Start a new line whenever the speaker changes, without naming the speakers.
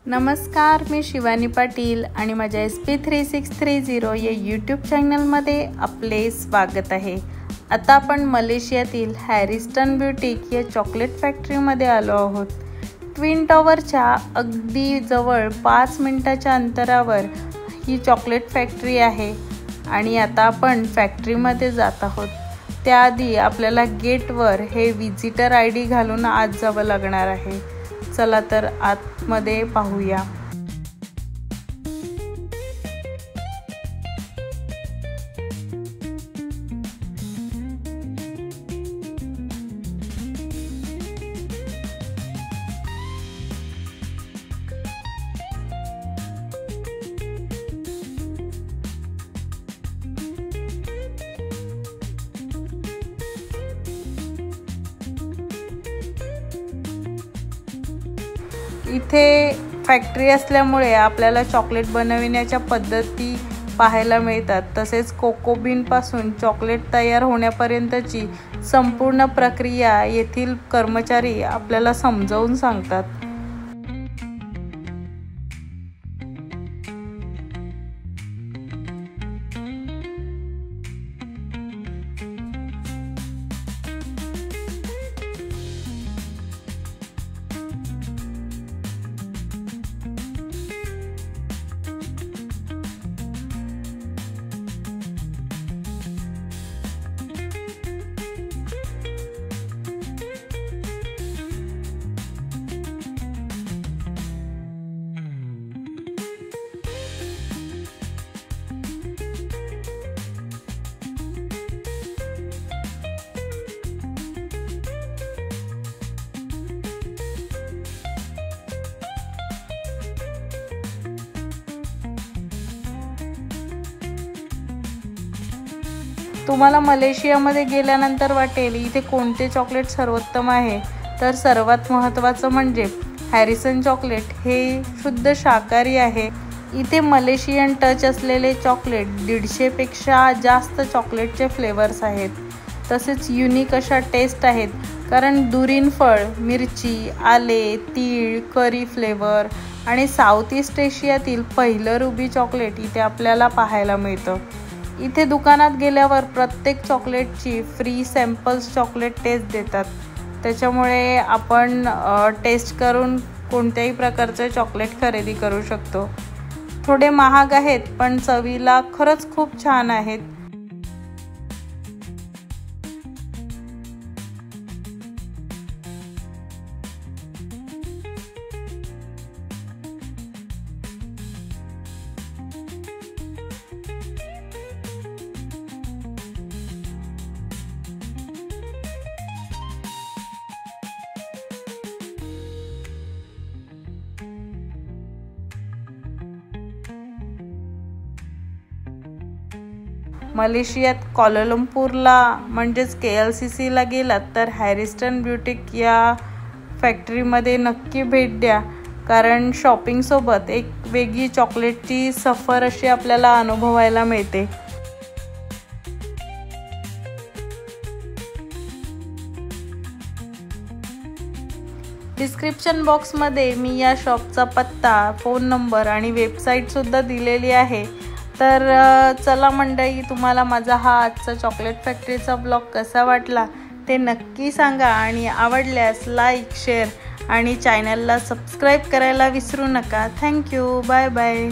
नमस्कार, मी शिवानी पाटील आणि माझ्या SP3630 या यूट्यूब चॅनलमध्ये आपले स्वागत आहे। आता आपण मलेशियातील हॅरिस्टन ब्युटीक या चॉकलेट फॅक्टरीमध्ये आलो आहोत। ट्विन टॉवरच्या अगदी जवळ 5 मिनिटाच्या अंतरावर ही चॉकलेट फॅक्टरी आहे आणि आता आपण फॅक्टरीमध्ये जात आहोत। त्याआधी आपल्याला गेटवर हे विजिटर ID घालून आत जावं लागणार आहे। चला तर आतमध्ये पाहूया। इथे फॅक्टरी असल्यामुळे आपल्याला चॉकलेट बनविण्याच्या पद्धती पाहायला मिळतात। तसेच कोको बीन पासून चॉकलेट तयार होण्यापर्यंतची संपूर्ण प्रक्रिया येथील कर्मचारी आपल्याला समजावून सांगतात। तुम्हाला मलेशियामध्ये गेल्यानंतर वाटेल इथे कोणते चॉकलेट सर्वोत्तम आहे, तर सर्वात महत्त्वाचं म्हणजे हॅरिसन चॉकलेट हे शुद्ध शाकाहारी आहे। इथे मलेशियन टच असलेले चॉकलेट 150 पेक्षा जास्त चॉकलेटचे फ्लेवर्स आहेत। तसेच युनिक अशा टेस्ट आहेत, कारण दुरीन फळ, मिरची, आले, तीळ, करी फ्लेवर आणि साऊथ ईस्ट एशियातील पहिलं रुबी चॉकलेट इथे आपल्याला पाहायला मिळतं। इथे दुकानात गेल्यावर प्रत्येक चॉकलेटची फ्री सॅम्पल्स चॉकलेट टेस्ट देतात। त्याच्यामुळे आपण टेस्ट करून कोणत्याही प्रकारचे चॉकलेट खरेदी करू शकतो। थोडे महाग आहेत पण चवीला खरंच खूप छान आहेत। मलेशियात क्वालालंपूरला म्हणजेच KLCCला गेलात तर हॅरिस्टन ब्युटीक या फॅक्टरीमध्ये नक्की भेट द्या, कारण शॉपिंगसोबत एक वेगळी चॉकलेटची सफर अशी आपल्याला अनुभवायला मिळते। डिस्क्रिप्शन बॉक्समध्ये मी या शॉपचा पत्ता, फोन नंबर आणि वेबसाईटसुद्धा दिलेली आहे। तर चला मंडळी, तुम्हाला माझा हा आजचा चॉकलेट फॅक्टरीचा ब्लॉग कसा वाटला ते नक्की सांगा आणि आवडल्यास लाईक, शेअर आणि चॅनलला सबस्क्राईब करायला विसरू नका। Thank you, bye bye.